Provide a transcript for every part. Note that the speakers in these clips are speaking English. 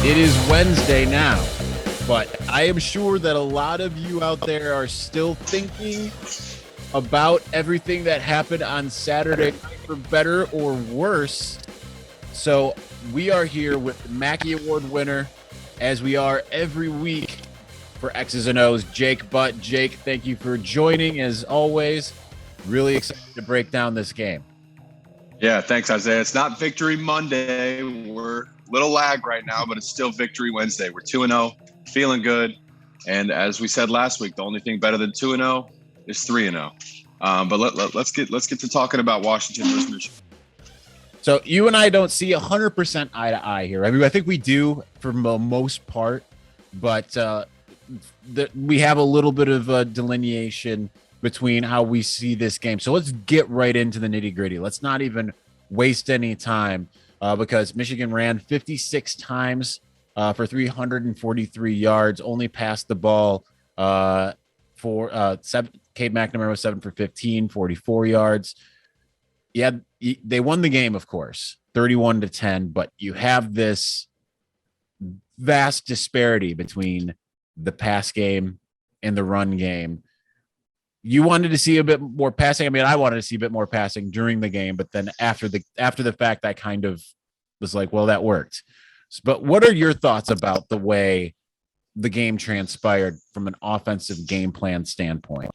It is Wednesday now, but I am sure that a lot of you out there are still thinking about everything that happened on Saturday night, for better or worse. So we are here with the Mackey Award winner, as we are every week for X's and O's, Jake Butt. Jake, thank you for joining as always. Really excited to break down this game. Yeah, thanks, Isaiah. It's not Victory Monday. We're a little lag right now, but it's still Victory Wednesday. We're 2-0, feeling good. And as we said last week, the only thing better than 2-0 is 3-0. But let's get to talking about Washington versus Michigan. So you and I don't see 100% eye to eye here. I mean, I think we do for the most part, but we have a little bit of a delineation between how we see this game. So let's get right into the nitty gritty. Let's not even waste any time because Michigan ran 56 times for 343 yards, only passed the ball for seven. Cade McNamara was 7 for 15, 44 yards. Yeah, they won the game, of course, 31-10, but you have this vast disparity between the pass game and the run game. You wanted to see a bit more passing. I mean, I wanted to see a bit more passing during the game, but then after the fact, I kind of was like, well, that worked. But what are your thoughts about the way the game transpired from an offensive game plan standpoint?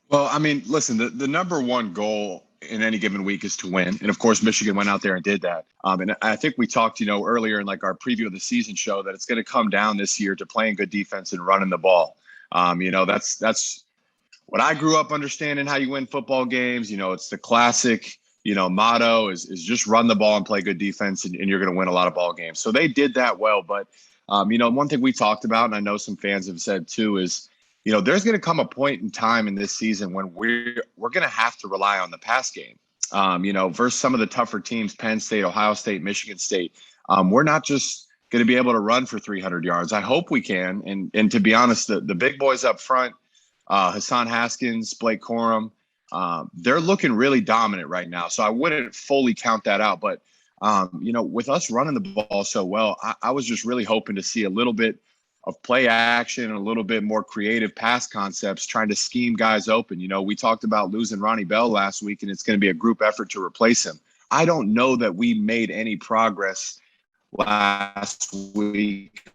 Well, I mean, listen, the number one goal in any given week is to win. And of course, Michigan went out there and did that. And I think we talked, earlier in like our preview of the season show that it's going to come down this year to playing good defense and running the ball. That's what I grew up understanding how you win football games. It's the classic, motto is just run the ball and play good defense and you're going to win a lot of ball games. So they did that well. But, one thing we talked about, and I know some fans have said too, is, there's going to come a point in time in this season when we're going to have to rely on the pass game, versus some of the tougher teams, Penn State, Ohio State, Michigan State. We're not just going to be able to run for 300 yards. I hope we can. And to be honest, the big boys up front, Hassan Haskins, Blake Corum, they're looking really dominant right now. So I wouldn't fully count that out. But, with us running the ball so well, I was just really hoping to see a little bit of play action and a little bit more creative pass concepts, trying to scheme guys open. We talked about losing Ronnie Bell last week, and it's going to be a group effort to replace him. I don't know that we made any progress last week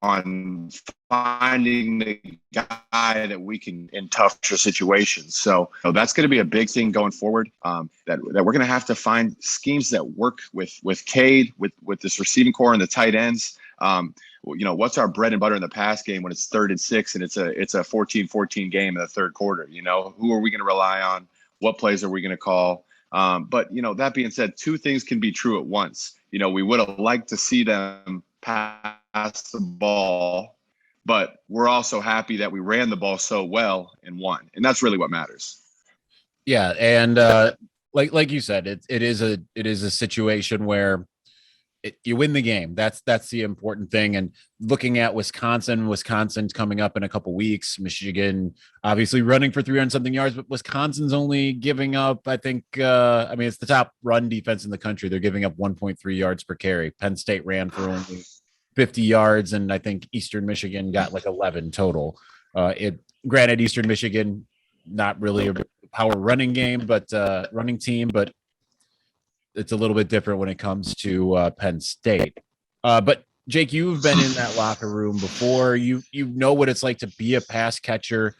on finding the guy that we can in tougher situations. So that's going to be a big thing going forward, that we're going to have to find schemes that work with Cade, with this receiving core and the tight ends. What's our bread and butter in the pass game when it's 3rd and 6 and it's a 14-14 game in the third quarter? Who are we going to rely on? What plays are we going to call? But that being said, two things can be true at once. We would have liked to see them pass the ball, but we're also happy that we ran the ball so well and won. And that's really what matters. Yeah. And like you said, it is a situation where you win the game. That's the important thing. And looking at Wisconsin's coming up in a couple weeks. Michigan obviously running for 300 something yards, but Wisconsin's only giving up, I think, it's the top run defense in the country. They're giving up 1.3 yards per carry. Penn State ran for only 50 yards, and I think Eastern Michigan got like 11 total. Granted, Eastern Michigan, not really a power running game, but running team, but it's a little bit different when it comes to Penn State. But Jake, you've been in that locker room before. You know what it's like to be a pass catcher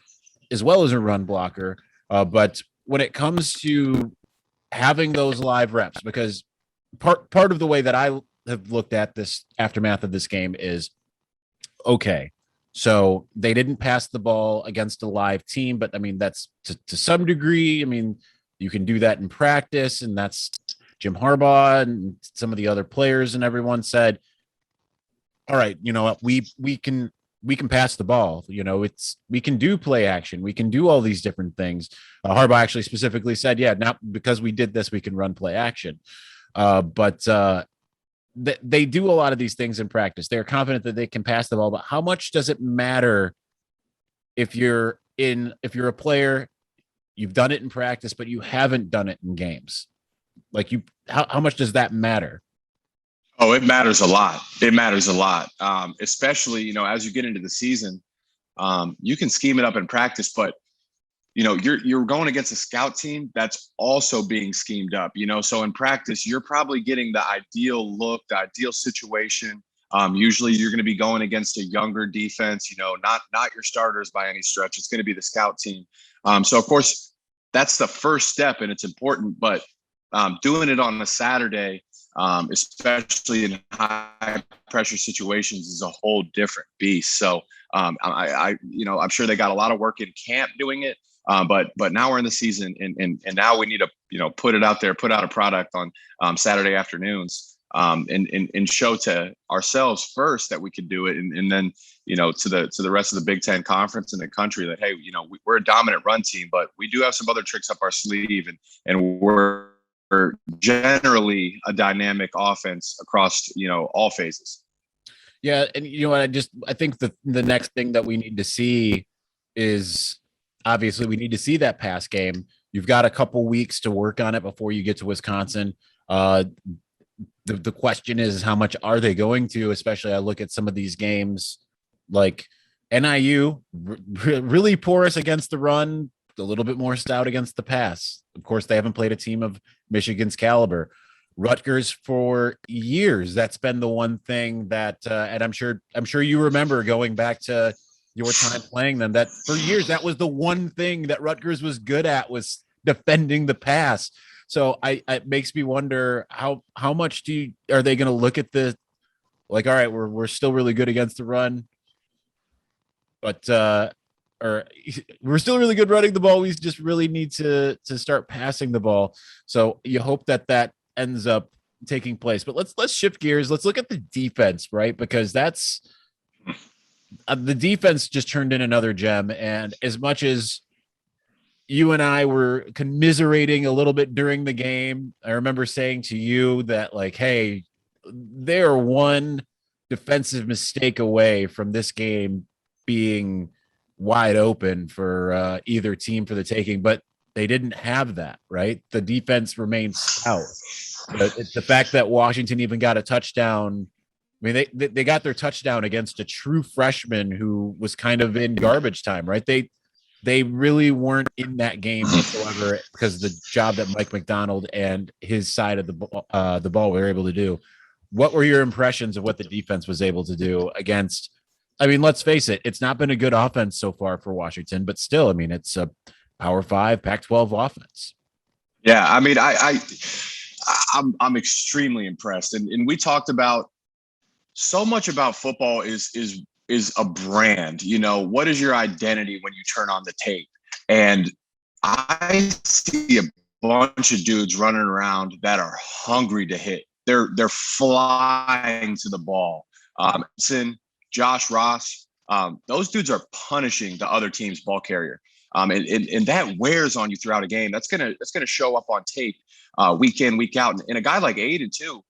as well as a run blocker. But when it comes to having those live reps, because part of the way that I have looked at this aftermath of this game is, okay, so they didn't pass the ball against a live team, but I mean, that's to some degree, I mean, you can do that in practice, and that's Jim Harbaugh and some of the other players and everyone said, all right, we can pass the ball. We can do play action. We can do all these different things. Harbaugh actually specifically said, yeah, now because we did this, we can run play action. But they do a lot of these things in practice. They're confident that they can pass the ball, but how much does it matter if you're a player, you've done it in practice, but you haven't done it in games? Like how much does that matter? Oh, it matters a lot. It matters a lot, especially as you get into the season. You can scheme it up in practice, but you're going against a scout team that's also being schemed up. So in practice, you're probably getting the ideal look, the ideal situation. Usually, you're going to be going against a younger defense. Not your starters by any stretch. It's going to be the scout team. So of course, that's the first step, and it's important. But doing it on a Saturday, especially in high pressure situations, is a whole different beast. So I'm sure they got a lot of work in camp doing it. But now we're in the season, and now we need to put it out there, put out a product on Saturday afternoons, and show to ourselves first that we could do it, and then to the rest of the Big Ten Conference and the country that, hey, we're a dominant run team, but we do have some other tricks up our sleeve, and we're generally a dynamic offense across all phases. Yeah, and I think the next thing that we need to see is, obviously, we need to see that pass game. You've got a couple weeks to work on it before you get to Wisconsin. The question is, how much are they going to? Especially, I look at some of these games like NIU, really porous against the run, a little bit more stout against the pass. Of course, they haven't played a team of Michigan's caliber. Rutgers, for years, that's been the one thing that, and I'm sure you remember going back to your time playing them, that for years that was the one thing that Rutgers was good at, was defending the pass. So it makes me wonder how much are they going to look at the, like, all right, we're still really good against the run, but or we're still really good running the ball. We just really need to start passing the ball. So you hope that ends up taking place. But let's shift gears. Let's look at the defense, right? Because that's the defense just turned in another gem. And as much as you and I were commiserating a little bit during the game, I remember saying to you that, like, hey, they're one defensive mistake away from this game being wide open for either team for the taking, but they didn't have that, right? The defense remained stout. But it's the fact that Washington even got a touchdown. I mean, they got their touchdown against a true freshman who was kind of in garbage time, right? They really weren't in that game whatsoever because of the job that Mike McDonald and his side of the ball were able to do. What were your impressions of what the defense was able to do against? I mean, let's face it, it's not been a good offense so far for Washington, but still, I mean, it's a Power 5, Pac-12 offense. Yeah, I mean, I'm extremely impressed, and we talked about so much about football is a brand. What is your identity when you turn on the tape? And I see a bunch of dudes running around that are hungry to hit. They're flying to the ball. Josh Ross, those dudes are punishing the other team's ball carrier. And that wears on you throughout a game. That's gonna show up on tape week in, week out. And a guy like Aiden too,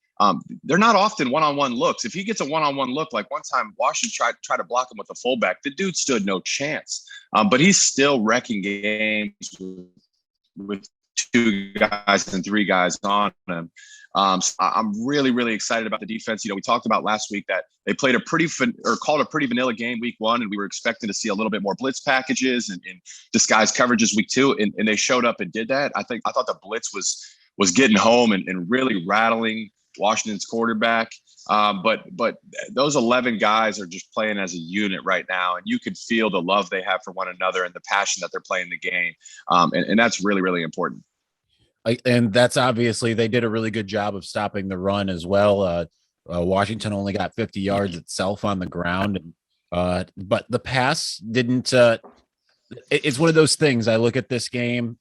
they're not often one-on-one looks. If he gets a one-on-one look, like one time Washington tried to block him with a fullback, the dude stood no chance. But he's still wrecking games with two guys and three guys on him. So I'm really, really excited about the defense. We talked about last week that they played called a pretty vanilla game week one, and we were expecting to see a little bit more blitz packages and disguise coverages week two, and they showed up and did that. I thought the blitz was getting home and really rattling Washington's quarterback. But those 11 guys are just playing as a unit right now, and you can feel the love they have for one another and the passion that they're playing the game. And that's really, really important. And that's obviously, they did a really good job of stopping the run as well. Washington only got 50 yards itself on the ground, but the pass didn't. It's one of those things. I look at this game,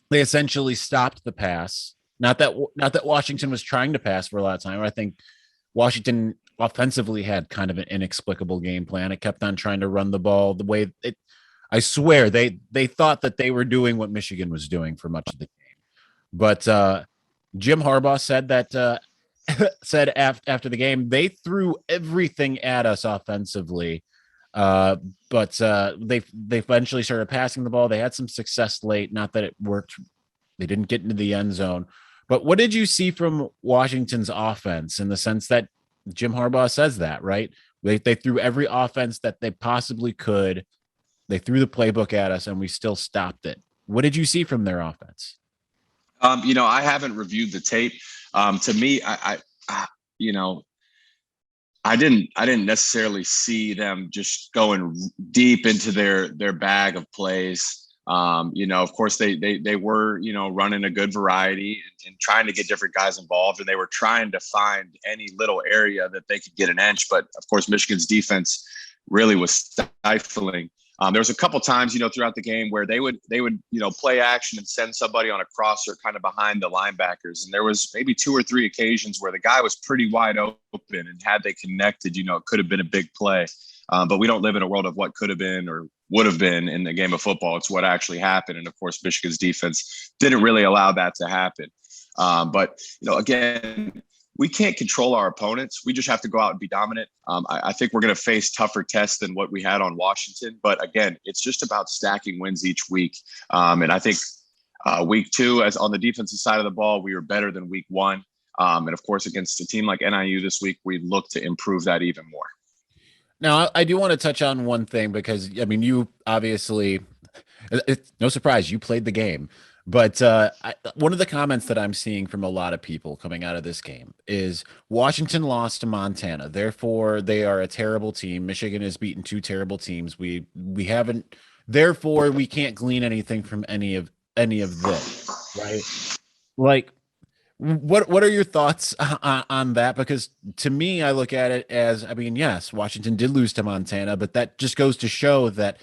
they essentially stopped the pass. Not that Washington was trying to pass for a lot of time. I think Washington offensively had kind of an inexplicable game plan. It kept on trying to run the ball the way it. I swear they thought that they were doing what Michigan was doing for much of the game. But Jim Harbaugh said that said after the game, they threw everything at us offensively, but they eventually started passing the ball. They had some success late. Not that it worked. They didn't get into the end zone, But what did you see from Washington's offense in the sense that Jim Harbaugh says that, right? They threw every offense that they possibly could. They threw the playbook at us and we still stopped it. What did you see from their offense? I haven't reviewed the tape. To me, I you know, I didn't necessarily see them just going deep into their bag of plays. Of course they were, running a good variety and trying to get different guys involved, and they were trying to find any little area that they could get an inch. But of course, Michigan's defense really was stifling. There was a couple times, throughout the game where they would, play action and send somebody on a crosser kind of behind the linebackers. And there was maybe 2 or 3 occasions where the guy was pretty wide open, and had they connected, it could have been a big play. But we don't live in a world of what could have been or would have been in the game of football. It's what actually happened. And of course, Michigan's defense didn't really allow that to happen. But again, we can't control our opponents. We just have to go out and be dominant. I think we're going to face tougher tests than what we had on Washington. But again, it's just about stacking wins each week. And I think week 2, as on the defensive side of the ball, we were better than week 1. And of course, against a team like NIU this week, we look to improve that even more. Now, I do want to touch on one thing because, you obviously, it's no surprise, you played the game. But one of the comments that I'm seeing from a lot of people coming out of this game is Washington lost to Montana. Therefore, they are a terrible team. Michigan has beaten 2 terrible teams. We haven't. Therefore, we can't glean anything from any of this, right? Like, what are your thoughts on that? Because to me, I look at it as, yes, Washington did lose to Montana, but that just goes to show that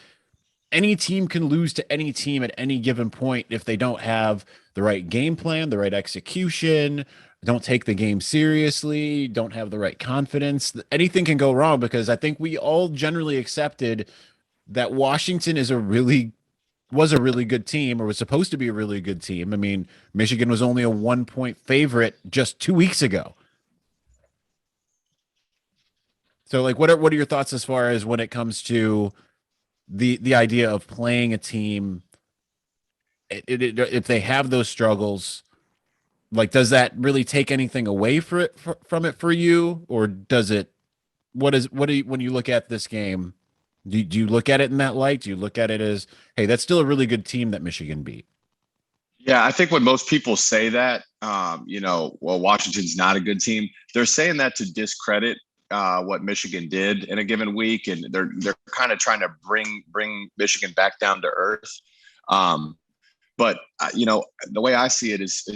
any team can lose to any team at any given point if they don't have the right game plan, the right execution, don't take the game seriously, don't have the right confidence. Anything can go wrong, because I think we all generally accepted that Washington was a really good team, or was supposed to be a really good team. Michigan was only a 1-point favorite just 2 weeks ago. So what are your thoughts as far as when it comes to the idea of playing a team, if they have those struggles, does that really take anything away from it for you, or does it? When you look at this game, do you look at it in that light? Do you look at it as, hey, that's still a really good team that Michigan beat? Yeah, I think when most people say that, Washington's not a good team, they're saying that to discredit what Michigan did in a given week, and they're kind of trying to bring Michigan back down to earth. But the way I see it is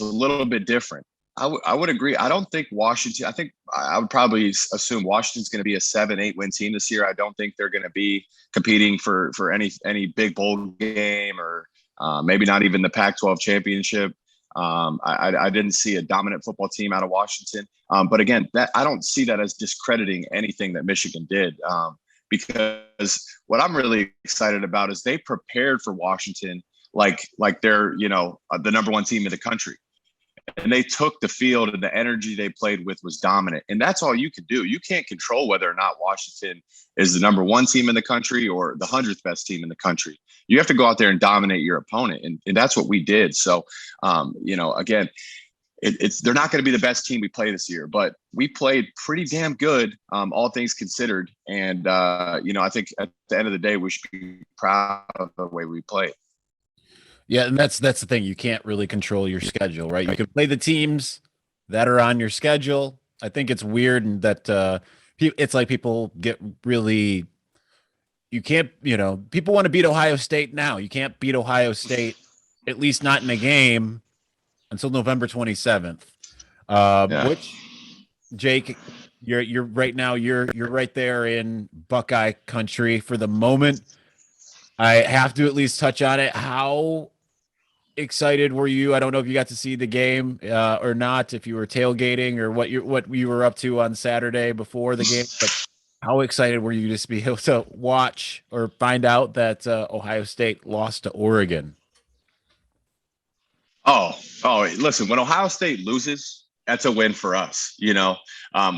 a little bit different. I would agree. I don't think Washington. I think I would probably assume Washington's going to be a 7-8 win team this year. I don't think they're going to be competing for any big bowl game, or maybe not even the Pac-12 championship. I didn't see a dominant football team out of Washington. But again, that I don't see that as discrediting anything that Michigan did, because what I'm really excited about is they prepared for Washington like they're the number 1 team in the country. And they took the field, and the energy they played with was dominant. And that's all you can do. You can't control whether or not Washington is the number 1 team in the country or the 100th best team in the country. You have to go out there and dominate your opponent. And that's what we did. So, again, they're not going to be the best team we play this year, but we played pretty damn good, all things considered. And, I think at the end of the day, we should be proud of the way we played. Yeah, and that's the thing. You can't really control your schedule, right? You can play the teams that are on your schedule. I think it's weird and that it's like people get really. You can't, people want to beat Ohio State now. You can't beat Ohio State, at least not in a game, until November 27th. Which, Jake, you're right now. You're right there in Buckeye country for the moment. I have to at least touch on it. How excited were you? I don't know if you got to see the game or not, if you were tailgating or what you were up to on Saturday before the game, but how excited were you to be able to watch or find out that Ohio State lost to Oregon? Oh, listen, when Ohio State loses, that's a win for us.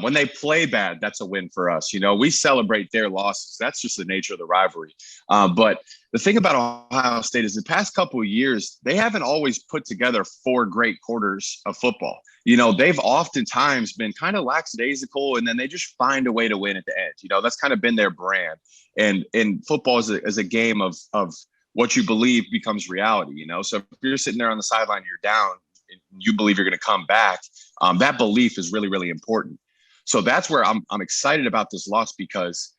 When they play bad, that's a win for us. We celebrate their losses. That's just the nature of the rivalry. But the thing about Ohio State is the past couple of years, they haven't always put together 4 great quarters of football. They've oftentimes been kind of lackadaisical, and then they just find a way to win at the end. That's kind of been their brand. And football is a game of what you believe becomes reality. So if you're sitting there on the sideline, and you're down, and you believe you're going to come back, that belief is really, really important. So that's where I'm excited about this loss, because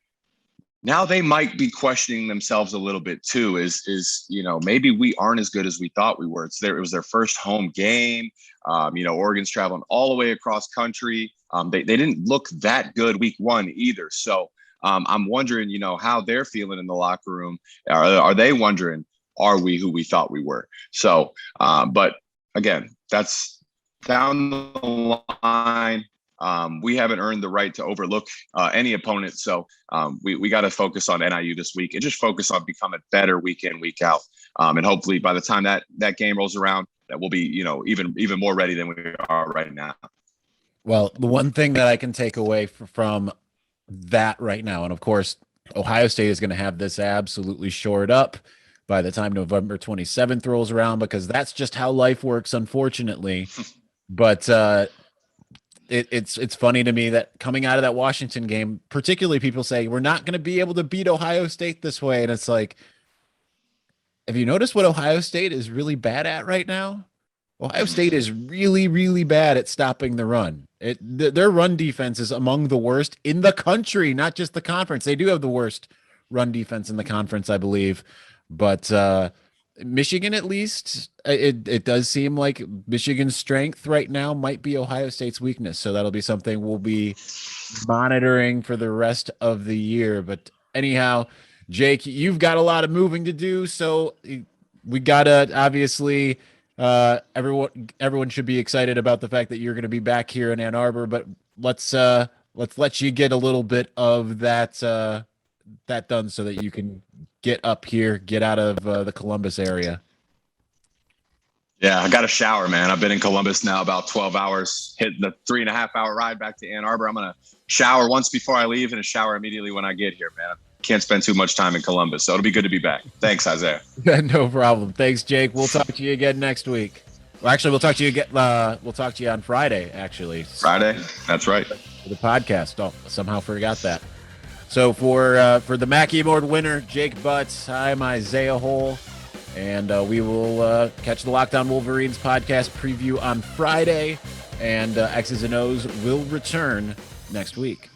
now they might be questioning themselves a little bit too. Is maybe we aren't as good as we thought we were. It was their first home game. Oregon's traveling all the way across country. They didn't look that good week 1 either. So I'm wondering, how they're feeling in the locker room. Are they wondering, are we who we thought we were? So, but again, that's down the line. We haven't earned the right to overlook any opponent. So we got to focus on NIU this week and just focus on becoming better week in, week out. And hopefully by the time that game rolls around, that we'll be, even more ready than we are right now. Well, the one thing that I can take away from that right now, and of course, Ohio State is going to have this absolutely shored up by the time November 27th rolls around, because that's just how life works, unfortunately. But it's funny to me that coming out of that Washington game, particularly people say we're not going to be able to beat Ohio State this way. And it's like, have you noticed what Ohio State is really bad at right now? Ohio State is really, really bad at stopping the run. Their run defense is among the worst in the country, not just the conference. They do have the worst run defense in the conference, I believe. But Michigan, at least, it does seem like Michigan's strength right now might be Ohio State's weakness. So that'll be something we'll be monitoring for the rest of the year. But anyhow, Jake, you've got a lot of moving to do. So we got to obviously everyone should be excited about the fact that you're going to be back here in Ann Arbor. But let's let you get a little bit of that done so that you can get up here, get out of the Columbus area. Yeah, I got a shower, man. I've been in Columbus now about 12 hours, hitting the 3.5-hour ride back to Ann Arbor. I'm going to shower once before I leave and a shower immediately when I get here, man. I can't spend too much time in Columbus, so it'll be good to be back. Thanks, Isaiah. No problem. Thanks, Jake. We'll talk to you again next week. Well, actually, we'll talk to you again. We'll talk to you on Friday, actually. Friday? That's right. For the podcast. Oh, somehow forgot that. So for the Mackey Award winner, Jake Butts, I'm Isaiah Hole, and we will catch the Lockdown Wolverines podcast preview on Friday, and X's and O's will return next week.